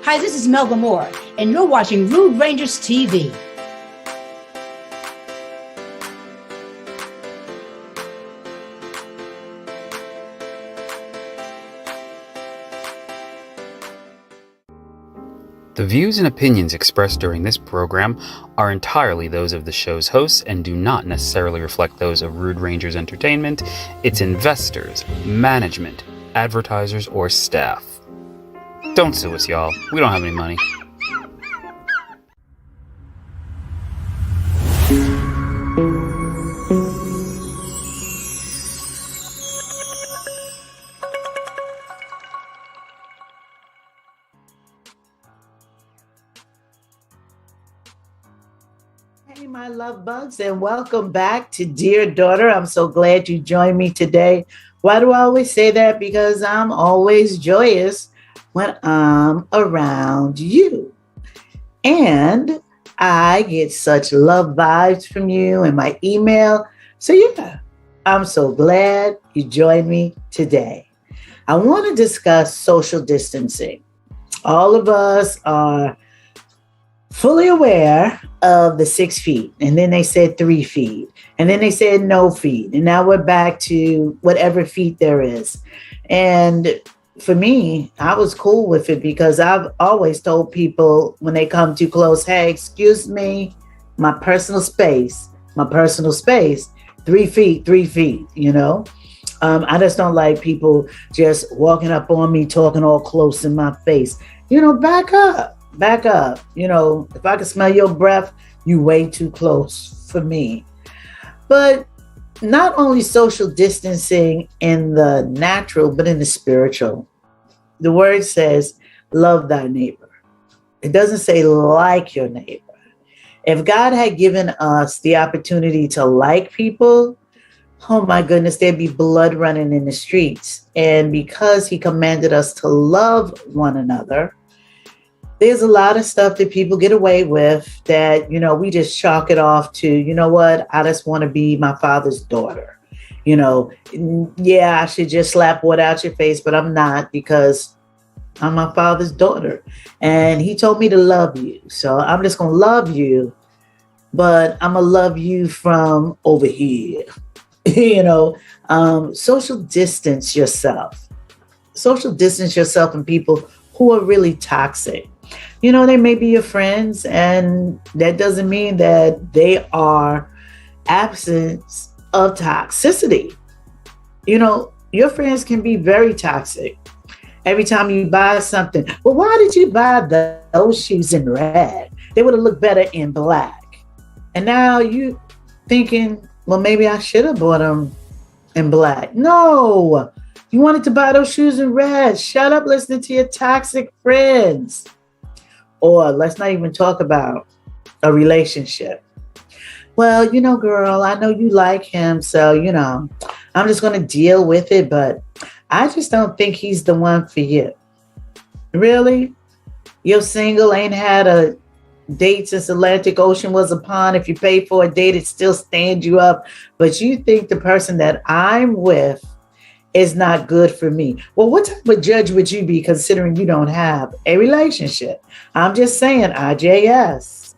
Hi, this is Melba Moore, and you're watching Rude Rangers TV. The views and opinions expressed during this program are entirely those of the show's hosts and do not necessarily reflect those of Rude Rangers Entertainment, its investors, management, advertisers, or staff. Don't sue us, y'all. We don't have any money. Hey, my love bugs, and welcome back to Dear Daughter. I'm so glad you joined me today. Why do I always say that? Because I'm always joyous when I'm around you. And I get such love vibes from you in my email. So yeah, I'm so glad you joined me today. I want to discuss social distancing. All of us are fully aware of the 6 feet, and then they said 3 feet, and then they said no feet, and now we're back to whatever feet there is. And for me, I was cool with it because I've always told people when they come too close, hey, excuse me, my personal space, 3 feet, you know. I just don't like people just walking up on me, talking all close in my face. You know, back up. You know, if I can smell your breath, you way too close for me. But not only social distancing in the natural, but in the spiritual. The word says, love thy neighbor. It doesn't say like your neighbor. If God had given us the opportunity to like people, oh my goodness, there'd be blood running in the streets. And because he commanded us to love one another, there's a lot of stuff that people get away with that, you know, we just chalk it off to, you know what, I just want to be my father's daughter. You know, yeah, I should just slap water out your face, but I'm not because I'm my father's daughter. And he told me to love you. So I'm just going to love you, but I'm going to love you from over here. You know, social distance yourself from people who are really toxic. You know, they may be your friends, and that doesn't mean that they are absence of toxicity. You know, your friends can be very toxic. Every time you buy something, well, why did you buy those shoes in red? They would have looked better in black. And now you thinking, well, maybe I should have bought them in black. No, you wanted to buy those shoes in red. Shut up listening to your toxic friends. Or let's not even talk about a relationship. Well, you know, girl, I know you like him. So, you know, I'm just going to deal with it. But I just don't think he's the one for you. Really? You're single, ain't had a date since Atlantic Ocean was a pond. If you pay for a date, it still stands you up. But you think the person that I'm with is not good for me. Well, what type of judge would you be considering you don't have a relationship? I'm just saying, IJS.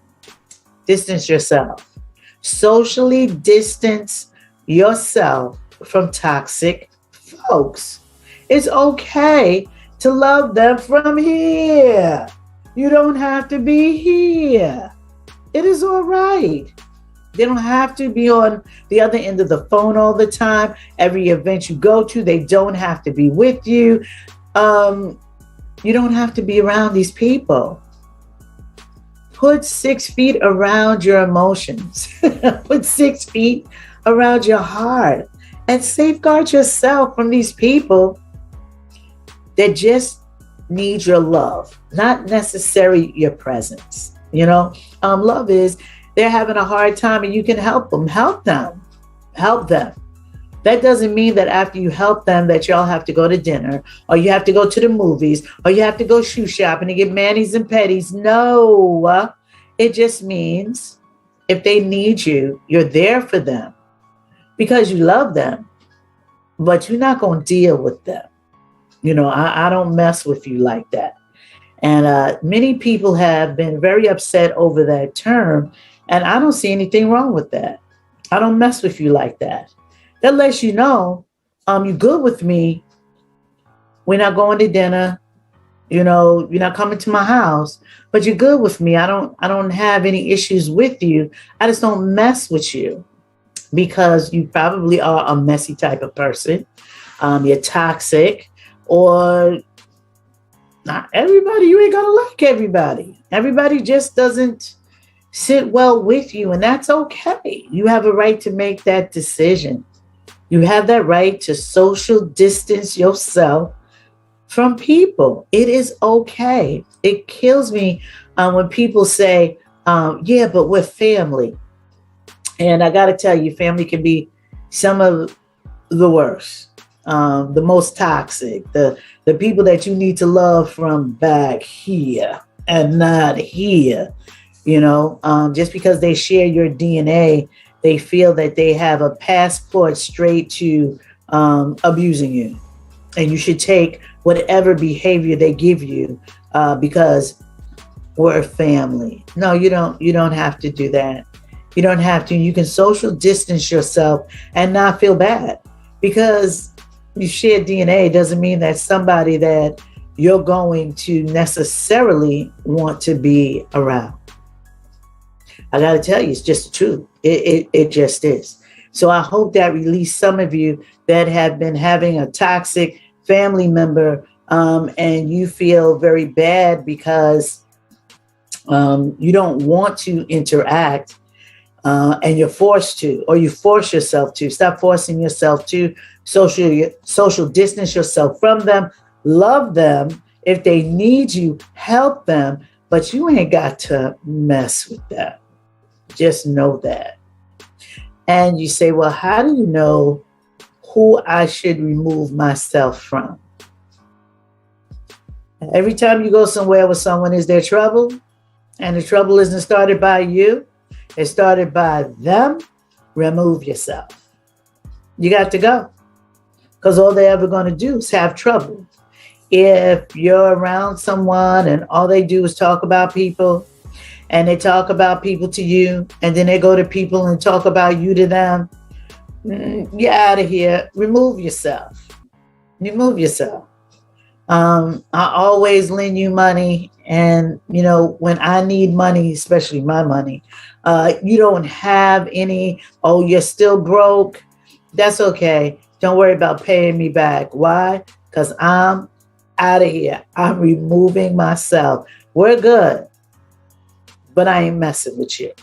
Distance yourself. Socially distance yourself from toxic folks. It's okay to love them from here. You don't have to be here. It is all right. They don't have to be on the other end of the phone all the time. Every event you go to, they don't have to be with you. You don't have to be around these people. Put 6 feet around your emotions. Put 6 feet around your heart. And safeguard yourself from these people that just need your love, not necessarily your presence. You know, love is, they're having a hard time and you can help them. Help them. That doesn't mean that after you help them that y'all have to go to dinner or you have to go to the movies or you have to go shoe shopping and get manis and petties. No, it just means if they need you, you're there for them because you love them, but you're not going to deal with them. You know, I don't mess with you like that. And many people have been very upset over that term. And I don't see anything wrong with that. I don't mess with you like that. That lets you know you're good with me. We're not going to dinner. You're not coming to my house, but you're good with me. I don't have any issues with you. I just don't mess with you because you probably are a messy type of person. You're toxic, or not everybody. You ain't gonna like everybody. Everybody just doesn't sit well with you, and that's okay. You have a right to make that decision. You have that right to social distance yourself from people. It is okay. It kills me when people say, yeah, but we're family. And I got to tell you, family can be some of the worst, the most toxic, the people that you need to love from back here and not here. Just because they share your DNA, they feel that they have a passport straight to abusing you. And you should take whatever behavior they give you because we're family. No, you don't have to do that. You don't have to. You can social distance yourself and not feel bad because you share DNA doesn't mean that somebody that you're going to necessarily want to be around. I got to tell you, it's just the truth. It just is. So I hope that released some of you that have been having a toxic family member and you feel very bad because you don't want to interact and you're forced to, or you force yourself to. Stop forcing yourself to social distance yourself from them. Love them. If they need you, help them, but you ain't got to mess with them. Just know that. And you say, well, how do you know who I should remove myself from? Every time you go somewhere with someone, is there trouble? And the trouble isn't started by you. It's started by them. Remove yourself. You got to go. Because all they're ever going to do is have trouble. If you're around someone and all they do is talk about people, and they talk about people to you, and then they go to people and talk about you to them, you're out of here. Remove yourself. Remove yourself. I always lend you money. And, when I need money, especially my money, you don't have any, oh, you're still broke. That's okay. Don't worry about paying me back. Why? Because I'm out of here. I'm removing myself. We're good, but I ain't messing with you.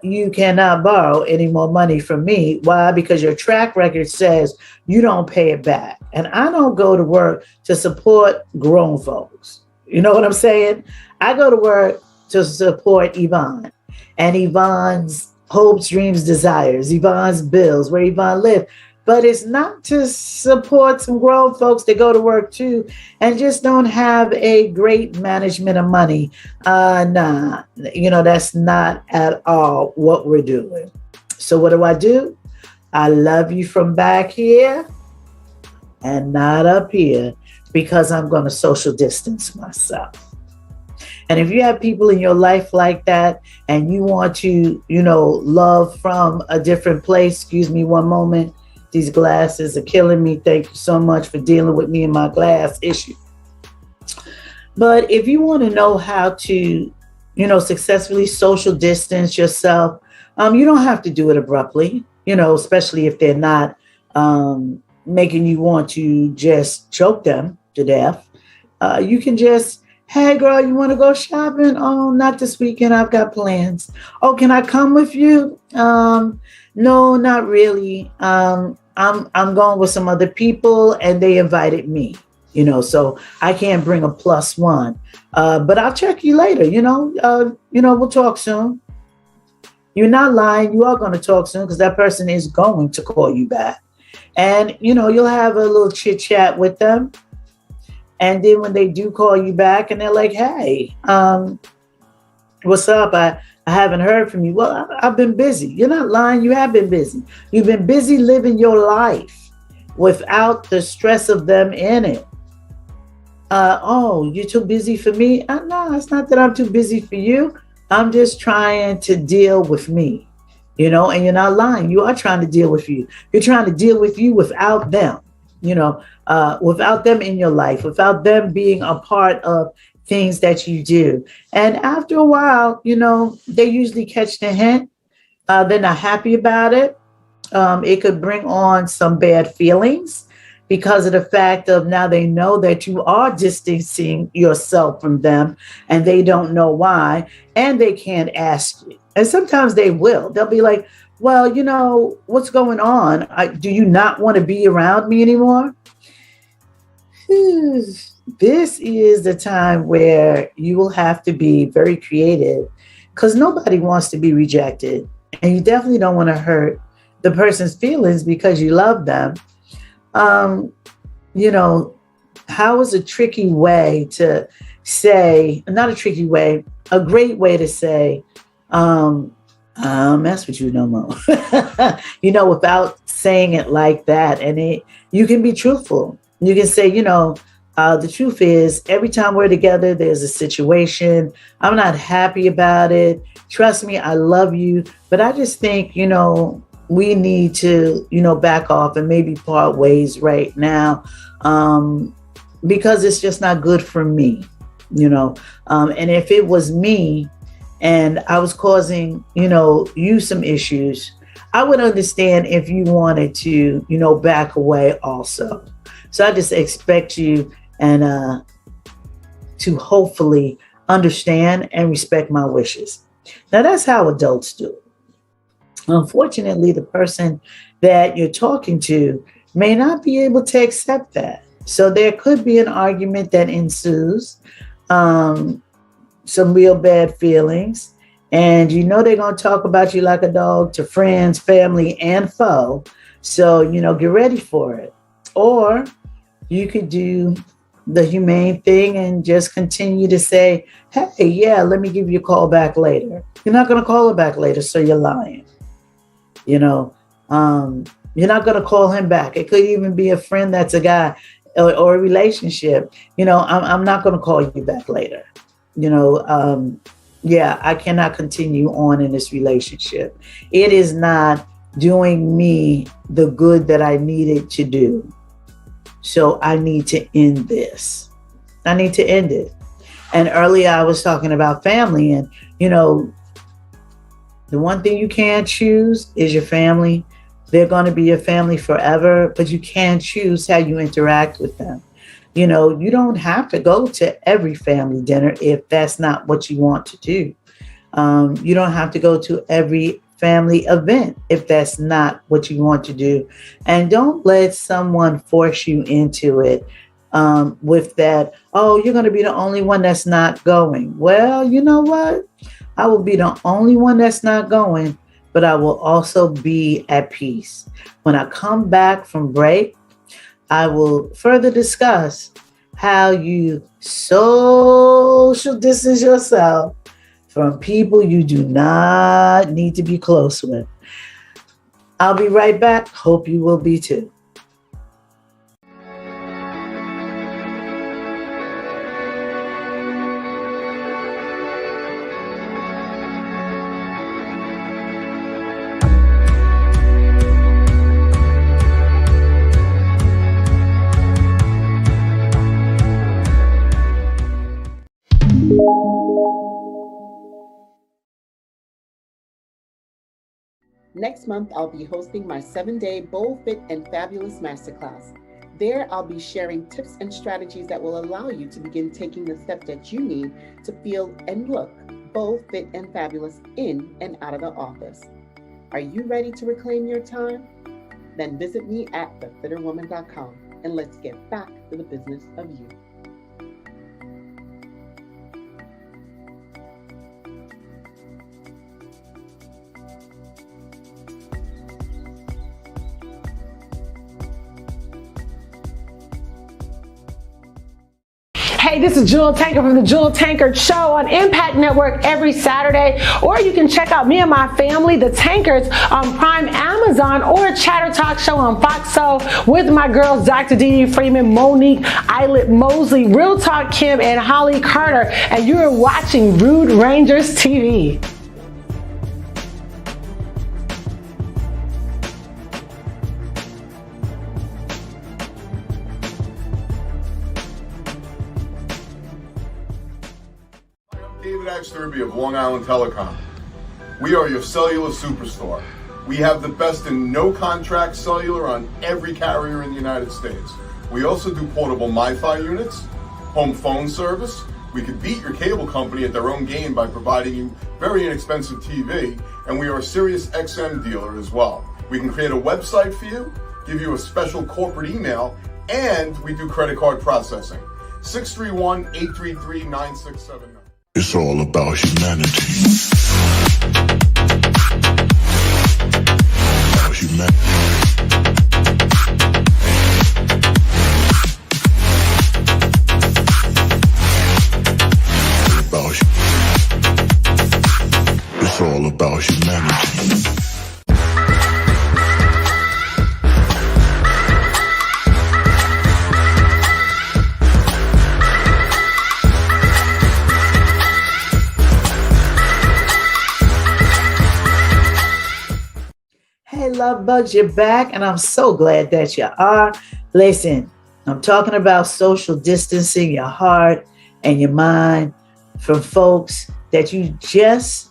You cannot borrow any more money from me. Why? Because your track record says you don't pay it back. And I don't go to work to support grown folks. You know what I'm saying? I go to work to support Yvonne and Yvonne's hopes, dreams, desires, Yvonne's bills, where Yvonne lives. But it's not to support some grown folks that go to work too and just don't have a great management of money. Nah, that's not at all what we're doing. So what do? I love you from back here and not up here because I'm going to social distance myself. And if you have people in your life like that and you want to, love from a different place, excuse me one moment. These glasses are killing me. Thank you so much for dealing with me and my glass issue. But if you want to know how to, successfully social distance yourself, you don't have to do it abruptly, especially if they're not making you want to just choke them to death. You can just, hey girl, you want to go shopping? Oh, not this weekend. I've got plans. Oh, can I come with you? No, not really. I'm going with some other people and they invited me, so I can't bring a +1. But I'll check you later, we'll talk soon. You're not lying. You are going to talk soon because that person is going to call you back. And, you'll have a little chit chat with them. And then when they do call you back and they're like, hey, what's up? I haven't heard from you. Well, I've been busy. You're not lying. You have been busy. You've been busy living your life without the stress of them in it. Oh, you're too busy for me? No, it's not that I'm too busy for you. I'm just trying to deal with me, and you're not lying. You are trying to deal with you. You're trying to deal with you without them, without them in your life, without them being a part of things that you do. And after a while, they usually catch the hint. They're not happy about it. It could bring on some bad feelings because of the fact of now they know that you are distancing yourself from them and they don't know why and they can't ask you. And sometimes they will. They'll be like, well, what's going on? Do you not want to be around me anymore? This is the time where you will have to be very creative because nobody wants to be rejected. And you definitely don't want to hurt the person's feelings because you love them. How is a tricky way to say, not a tricky way, a great way to say, mess with you no more, without saying it like that. And you can be truthful. You can say, the truth is every time we're together, there's a situation. I'm not happy about it. Trust me, I love you. But I just think, we need to, back off and maybe part ways right now because it's just not good for me, and if it was me and I was causing, you some issues, I would understand if you wanted to, back away also. So I just expect you and to hopefully understand and respect my wishes. Now that's how adults do it. Unfortunately, the person that you're talking to may not be able to accept that. So there could be an argument that ensues, some real bad feelings. And they're going to talk about you like a dog to friends, family, and foe. So, get ready for it. Or you could do the humane thing and just continue to say, hey, yeah, let me give you a call back later. You're not going to call her back later, so you're lying. You're not going to call him back. It could even be a friend that's a guy or a relationship. I'm not going to call you back later. I cannot continue on in this relationship. It is not doing me the good that I needed to do. So I need to end this. I need to end it. And earlier I was talking about family and, the one thing you can't choose is your family. They're going to be your family forever, but you can't choose how you interact with them. You don't have to go to every family dinner if that's not what you want to do. You don't have to go to every family event if that's not what you want to do. And don't let someone force you into it with that, oh, you're going to be the only one that's not going. Well, you know what? I will be the only one that's not going, but I will also be at peace. When I come back from break, I will further discuss how you social distance yourself from people you do not need to be close with. I'll be right back. Hope you will be too. Next month, I'll be hosting my 7-day Bold, Fit, and Fabulous Masterclass. There, I'll be sharing tips and strategies that will allow you to begin taking the steps that you need to feel and look bold, fit, and fabulous in and out of the office. Are you ready to reclaim your time? Then visit me at thefitterwoman.com and let's get back to the business of you. Hey, this is Jewel Tanker from the Jewel Tankard Show on Impact Network every Saturday. Or you can check out me and my family, the Tankards, on Prime Amazon or Chatter Talk Show on Fox Soul with my girls, Dr. Dee Freeman, Monique, Eilert Mosley, Real Talk Kim, and Holly Carter. And you are watching Rude Rangers TV. David Axterby of Long Island Telecom. We are your cellular superstar. We have the best in no-contract cellular on every carrier in the United States. We also do portable MiFi units, home phone service. We could beat your cable company at their own game by providing you very inexpensive TV, and we are a Sirius XM dealer as well. We can create a website for you, give you a special corporate email, and we do credit card processing. 631-833-9679. It's all about humanity. About humanity. It's all about humanity. Hey, love bugs, you're back, and I'm so glad that you are. Listen, I'm talking about social distancing your heart and your mind from folks that you just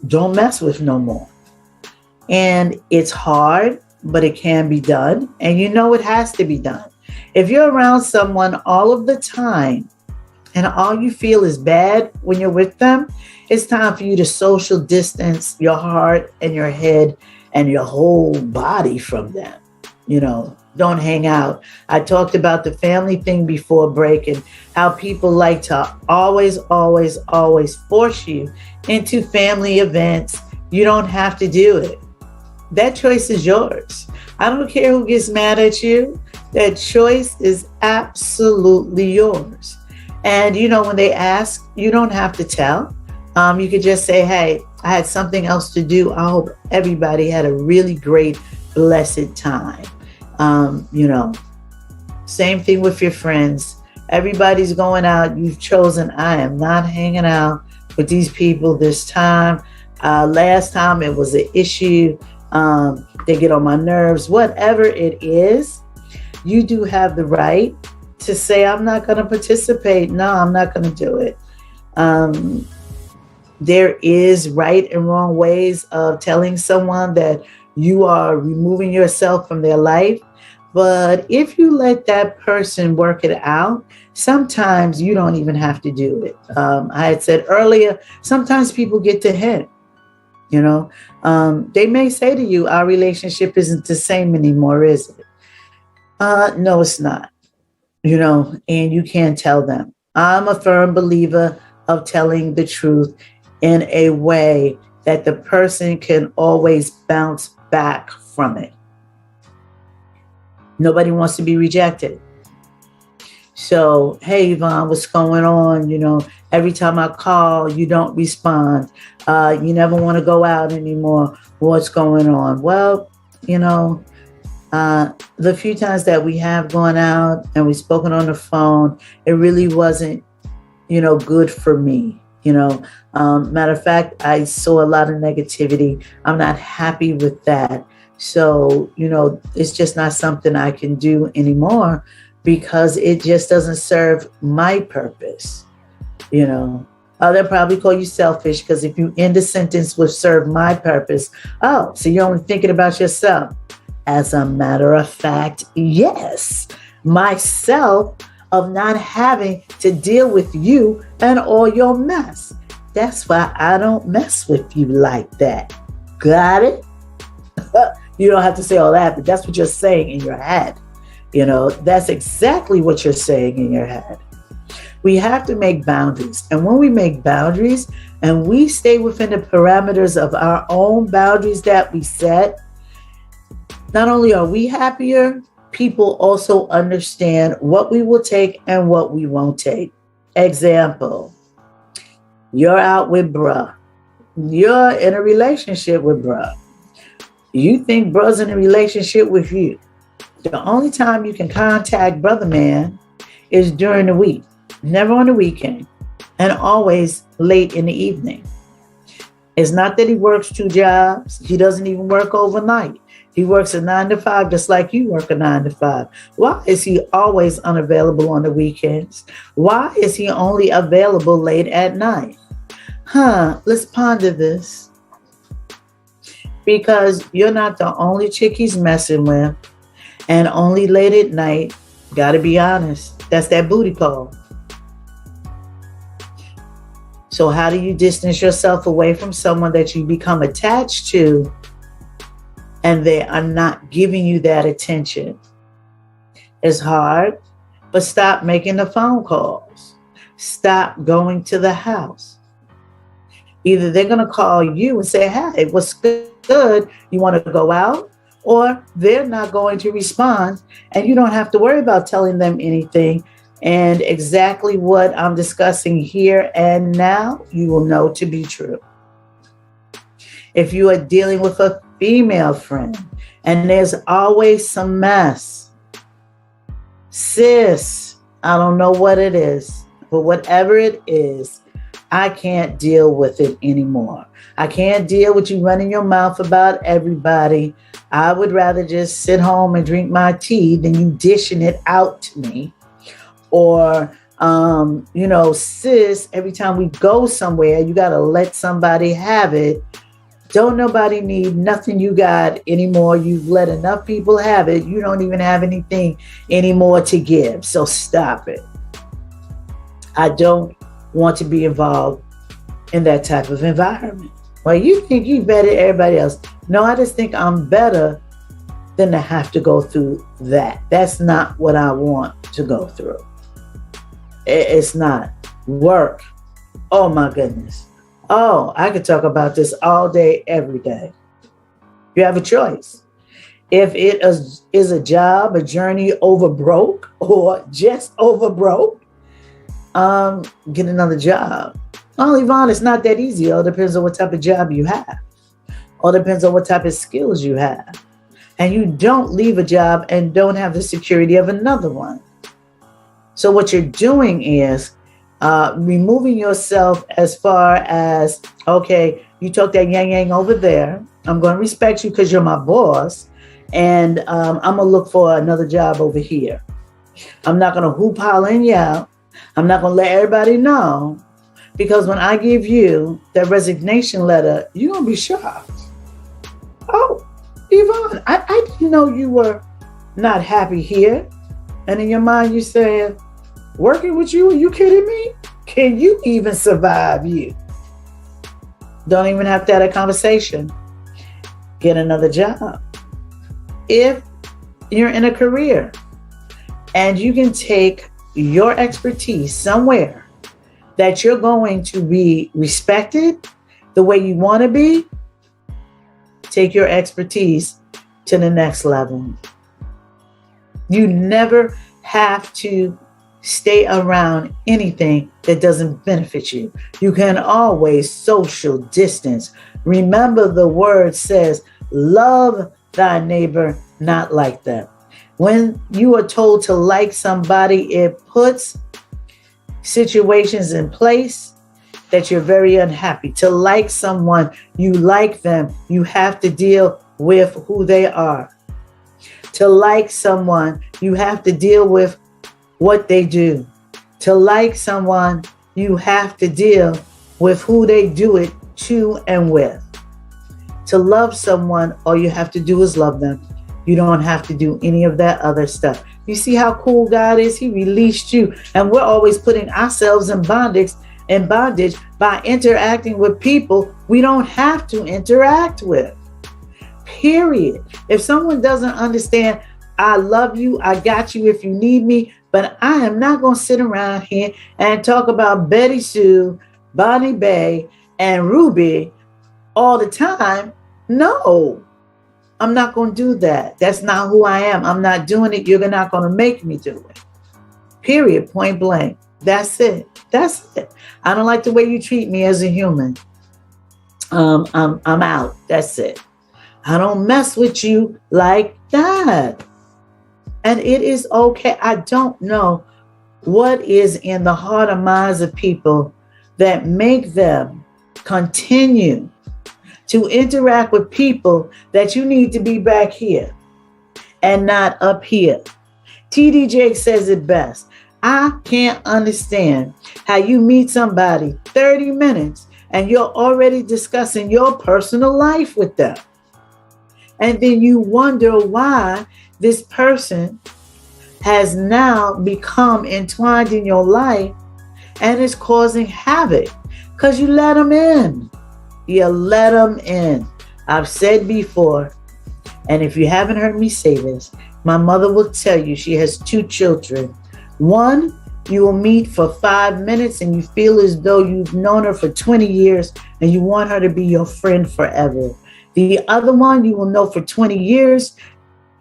don't mess with no more. And it's hard, but it can be done. And you know it has to be done. If you're around someone all of the time and all you feel is bad when you're with them, it's time for you to social distance your heart and your head and your whole body from them. You know, don't hang out. I talked about the family thing before break and how people like to always force you into family events. You don't have to do it. That choice is yours. I don't care who gets mad at you. That choice is absolutely yours. And you know, when they ask, you don't have to tell. You could just say, hey, I had something else to do. I hope everybody had a really great, blessed time. You know, same thing with your friends. Everybody's going out. You've chosen, I am not hanging out with these people this time. Last time it was an issue. They get on my nerves. Whatever it is, you do have the right to say, I'm not going to participate. No, I'm not going to do it. There is right and wrong ways of telling someone that you are removing yourself from their life. But if you let that person work it out, sometimes you don't even have to do it. I had said earlier, sometimes people get the hint. You know, they may say to you, our relationship isn't the same anymore, is it? No, it's not. You know, and you can't tell them. I'm a firm believer of telling the truth in a way that the person can always bounce back from it. Nobody wants to be rejected. So, hey, Yvonne, what's going on? You know, every time I call, you don't respond. You never want to go out anymore. What's going on? Well, you know, the few times that we have gone out and we've spoken on the phone, it really wasn't, you know, good for me. You know, matter of fact, I saw a lot of negativity. I'm not happy with that. So, you know, it's just not something I can do anymore because it just doesn't serve my purpose. You know, they'll probably call you selfish because if you end a sentence with serve my purpose, oh, so you're only thinking about yourself. As a matter of fact, yes, myself of not having to deal with you and all your mess. That's why I don't mess with you like that. Got it? You don't have to say all that, but that's what you're saying in your head. You know, that's exactly what you're saying in your head. We have to make boundaries. And when we make boundaries and we stay within the parameters of our own boundaries that we set, not only are we happier, people also understand what we will take and what we won't take. Example, you're out with bruh. You're in a relationship with bruh. You think bruh's in a relationship with you. The only time you can contact brother man is during the week, never on the weekend, and always late in the evening. It's not that he works 2 jobs. He doesn't even work overnight. He works a 9 to 5, just like you work a 9 to 5. Why is he always unavailable on the weekends? Why is he only available late at night? Let's ponder this. Because you're not the only chick he's messing with, and only late at night. Gotta be honest. That's that booty call. So how do you distance yourself away from someone that you become attached to and they are not giving you that attention? It's hard, but stop making the phone calls. Stop going to the house. Either they're going to call you and say, hey, what's good? You want to go out? Or they're not going to respond, and you don't have to worry about telling them anything. And exactly what I'm discussing here and now, you will know to be true. If you are dealing with a female friend and there's always some mess, sis, I don't know what it is, but whatever it is, I can't deal with it anymore. I can't deal with you running your mouth about everybody. I would rather just sit home and drink my tea than you dishing it out to me. Or, sis, every time we go somewhere, you got to let somebody have it. Don't nobody need nothing you got anymore. You've let enough people have it. You don't even have anything anymore to give. So stop it. I don't want to be involved in that type of environment. Well, you think you better than everybody else. No, I just think I'm better than to have to go through that. That's not what I want to go through. It's not. Work. Oh my goodness. Oh, I could talk about this all day, every day. You have a choice. If it is a job, a journey over broke, or just over broke, get another job. Oh, Yvonne, it's not that easy. It all depends on what type of job you have. All depends on what type of skills you have. And you don't leave a job and don't have the security of another one. So what you're doing is removing yourself as far as, okay, you talk that yang over there. I'm going to respect you because you're my boss. And I'm going to look for another job over here. I'm not going to hoop holler and yell. I'm not going to let everybody know. Because when I give you that resignation letter, you're going to be shocked. Oh, Yvonne, I didn't know you were not happy here. And in your mind, you're saying, working with you? Are you kidding me? Can you even survive you? Don't even have to have a conversation. Get another job. If you're in a career and you can take your expertise somewhere that you're going to be respected the way you want to be, take your expertise to the next level. You never have to stay around anything that doesn't benefit you. You can always social distance. Remember, the word says, love thy neighbor, not like them. When you are told to like somebody, it puts situations in place that you're very unhappy. To like someone, you like them, you have to deal with who they are. To like someone, you have to deal with what they do. To like someone, you have to deal with who they do it to and with. To love someone, all you have to do is love them. You don't have to do any of that other stuff. You see how cool God is? He released you. And we're always putting ourselves in bondage by interacting with people we don't have to interact with. Period. If someone doesn't understand, I love you, I got you if you need me, but I am not going to sit around here and talk about Betty Sue, Bonnie Bay, and Ruby all the time. No. I'm not going to do that. That's not who I am. I'm not doing it. You're not going to make me do it. Period. Point blank. That's it. That's it. I don't like the way you treat me as a human. I'm out. That's it. I don't mess with you like that. And it is okay. I don't know what is in the heart and minds of people that make them continue to interact with people that you need to be back here and not up here. TD Jakes says it best. I can't understand how you meet somebody 30 minutes and you're already discussing your personal life with them. And then you wonder why this person has now become entwined in your life and is causing havoc because you let them in. You let them in. I've said before, and if you haven't heard me say this, my mother will tell you she has 2 children. One, you will meet for 5 minutes and you feel as though you've known her for 20 years and you want her to be your friend forever. The other one, you will know for 20 years.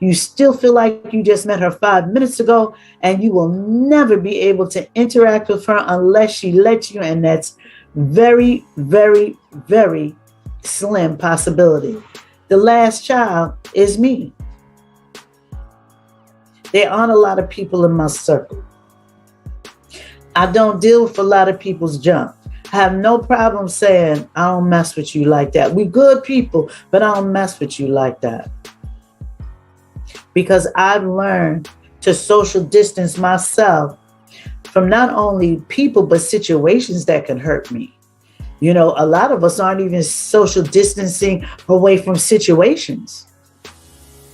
You still feel like you just met her 5 minutes ago and you will never be able to interact with her unless she lets you. And that's very, very, very slim possibility. The last child is me. There aren't a lot of people in my circle. I don't deal with a lot of people's junk. I have no problem saying I don't mess with you like that. We good people, but I don't mess with you like that. Because I've learned to social distance myself from not only people, but situations that can hurt me. You know, a lot of us aren't even social distancing away from situations.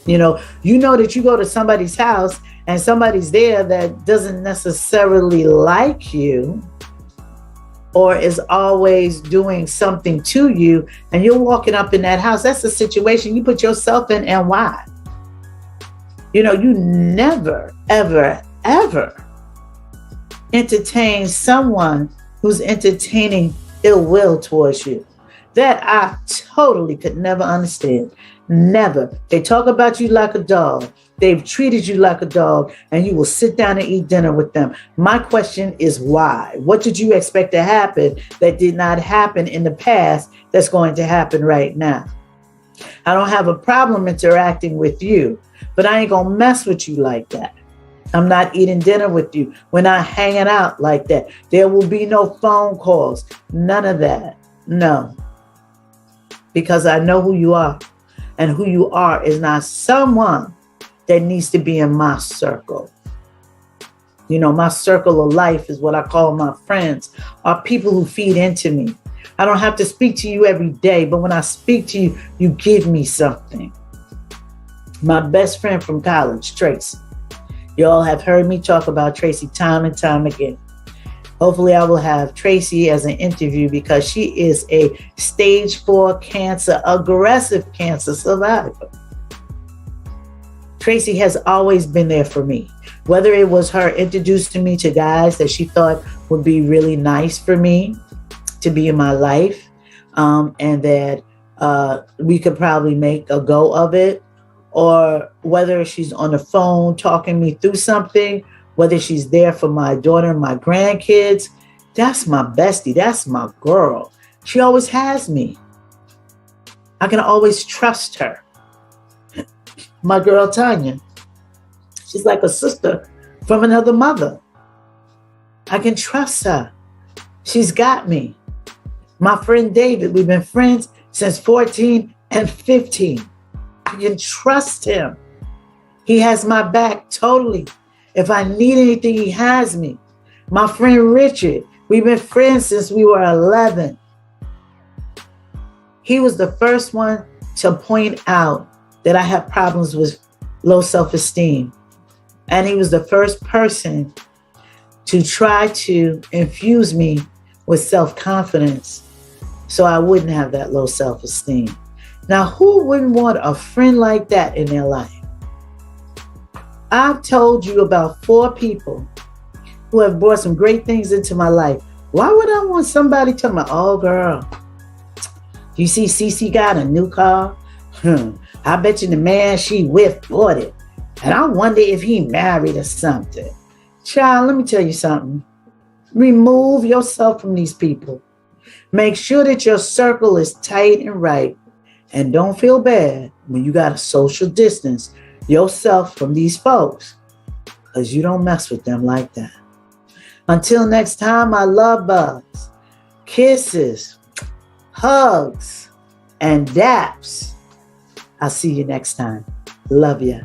You know that you go to somebody's house and somebody's there that doesn't necessarily like you or is always doing something to you, and you're walking up in that house. That's a situation you put yourself in, and why? You know, you never, ever, ever entertain someone who's entertaining ill will towards you. That I totally could never understand. Never. They talk about you like a dog. They've treated you like a dog, and you will sit down and eat dinner with them. My question is why? What did you expect to happen that did not happen in the past that's going to happen right now? I don't have a problem interacting with you, but I ain't gonna mess with you like that. I'm not eating dinner with you. We're not hanging out like that. There will be no phone calls. None of that. No. Because I know who you are. And who you are is not someone that needs to be in my circle. You know, my circle of life is what I call my friends, are people who feed into me. I don't have to speak to you every day, but when I speak to you, you give me something. My best friend from college, Tracy. You all have heard me talk about Tracy time and time again. Hopefully I will have Tracy as an interview because she is a stage 4 cancer, aggressive cancer survivor. Tracy has always been there for me. Whether it was her introducing me to guys that she thought would be really nice for me to be in my life, and that we could probably make a go of it, or whether she's on the phone talking me through something, whether she's there for my daughter and my grandkids. That's my bestie. That's my girl. She always has me. I can always trust her. My girl, Tanya. She's like a sister from another mother. I can trust her. She's got me. My friend David, we've been friends since 14 and 15. I can trust him. He has my back totally. If I need anything, he has me. My friend Richard, we've been friends since we were 11. He was the first one to point out that I have problems with low self-esteem. And he was the first person to try to infuse me with self-confidence so I wouldn't have that low self-esteem. Now, who wouldn't want a friend like that in their life? I've told you about 4 people who have brought some great things into my life. Why would I want somebody telling me, oh, girl, you see Cece got a new car? I bet you the man she with bought it. And I wonder if he married or something. Child, let me tell you something. Remove yourself from these people. Make sure that your circle is tight and right. And don't feel bad when you got to social distance yourself from these folks, because you don't mess with them like that. Until next time, my love bugs, kisses, hugs, and daps. I'll see you next time. Love ya.